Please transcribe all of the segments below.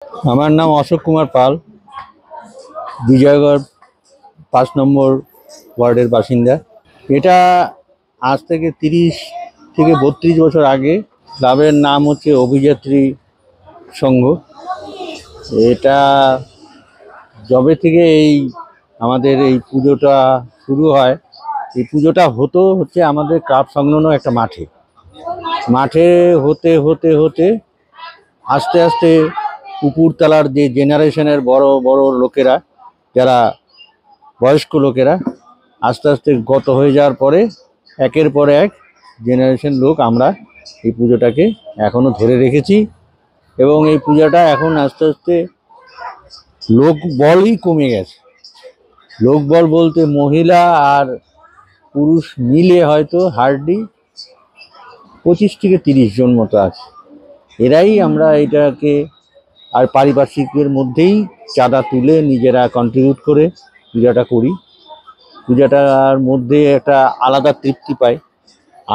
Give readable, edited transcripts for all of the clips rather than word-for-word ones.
আমার নাম অশোক কুমার পাল, বিজয়গড় ৫ নম্বর ওয়ার্ডের বাসিন্দা। এটা আজ থেকে ৩০ থেকে ৩২ বছর আগে ক্লাবের নাম হচ্ছে অভিযাত্রী সংঘ। এটা যবে থেকে আমাদের এই পুজোটা শুরু হয়, এই পুজোটা হচ্ছে আমাদের ক্লাব সংলগ্ন একটা মাঠে হতে হতে হতে আস্তে আস্তে উপরতলার যে জেনারেশনের বড় বড় লোকেরা, যারা বয়স্ক লোকেরা, আস্তে আস্তে গত হয়ে যাওয়ার পরে একের পর এক জেনারেশন লোক আমরা এই পুজোটাকে এখনও ধরে রেখেছি। এবং এই পূজাটা এখন আস্তে আস্তে লোকবলই কমে গেছে। লোকবল বলতে মহিলা আর পুরুষ মিলে হয়তো হার্ডলি 25 থেকে 30 জন মতো আছে। এরাই আমরা এটাকে আর পারিপার্শ্বিকের মধ্যেই চাঁদা তুলে নিজেরা কন্ট্রিবিউট করে পূজাটা করি। পূজাটার মধ্যে একটা আলাদা তৃপ্তি পাই,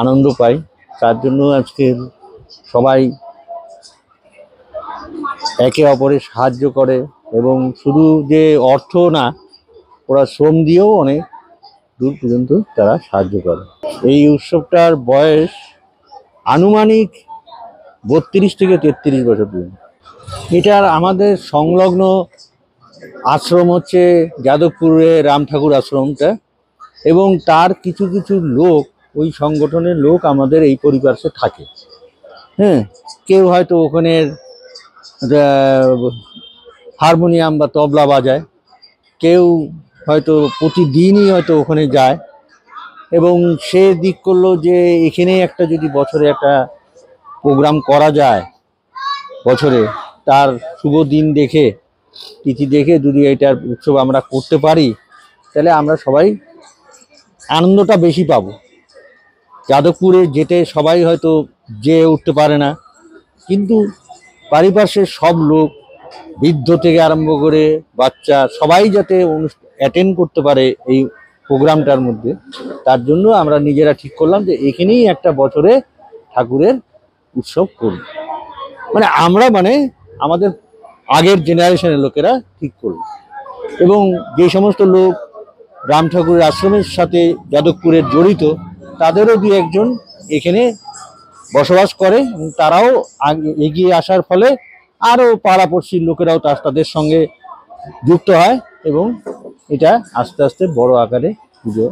আনন্দ পাই। তার জন্য আজকে সবাই একে অপরের সাহায্য করে, এবং শুধু যে অর্থ না, ওরা শ্রম দিয়েও অনেক দূর পর্যন্ত তারা সাহায্য করে। এই উৎসবটার বয়স আনুমানিক 32 থেকে 33 বছর পর্যন্ত। এটার আমাদের সংলগ্ন আশ্রম হচ্ছে যাদবপুরে রাম ঠাকুর আশ্রমটা, এবং তার কিছু কিছু লোক, ওই সংগঠনের লোক আমাদের এই পরিপার্শ্বে থাকে। কেউ হয়তো ওখানে হারমোনিয়াম বা তবলা বাজায়, কেউ হয়তো প্রতিদিনই হয়তো ওখানে যায়, এবং সে দিক করলো যে এখানে একটা যদি বছরে একটা প্রোগ্রাম করা যায়, বছরে তার শুভ দিন দেখে, তিথি দেখে যদি এটার উৎসব আমরা করতে পারি, তাহলে আমরা সবাই আনন্দটা বেশি পাবো। যাদবপুরে যেতে সবাই হয়তো যেয়ে উঠতে পারে না, কিন্তু পারিপার্শ্বের সব লোক, বৃদ্ধ থেকে আরম্ভ করে বাচ্চা, সবাই যাতে অ্যাটেন্ড করতে পারে এই প্রোগ্রামটার মধ্যে, তার জন্য আমরা নিজেরা ঠিক করলাম যে এখানেই একটা বছরে ঠাকুরের উৎসব করব। আমরা আমাদের আগের জেনারেশনের লোকেরা ঠিক করল, এবং যে সমস্ত লোক রাম ঠাকুরের আশ্রমের সাথে যাদবপুরের জড়িত, তাদেরও দু একজন এখানে বসবাস করে, এবং তারাও এগিয়ে আসার ফলে আরও পাড়াপড়শির লোকেরাও তাদের সঙ্গে যুক্ত হয়, এবং এটা আস্তে আস্তে বড় আকারে পুজো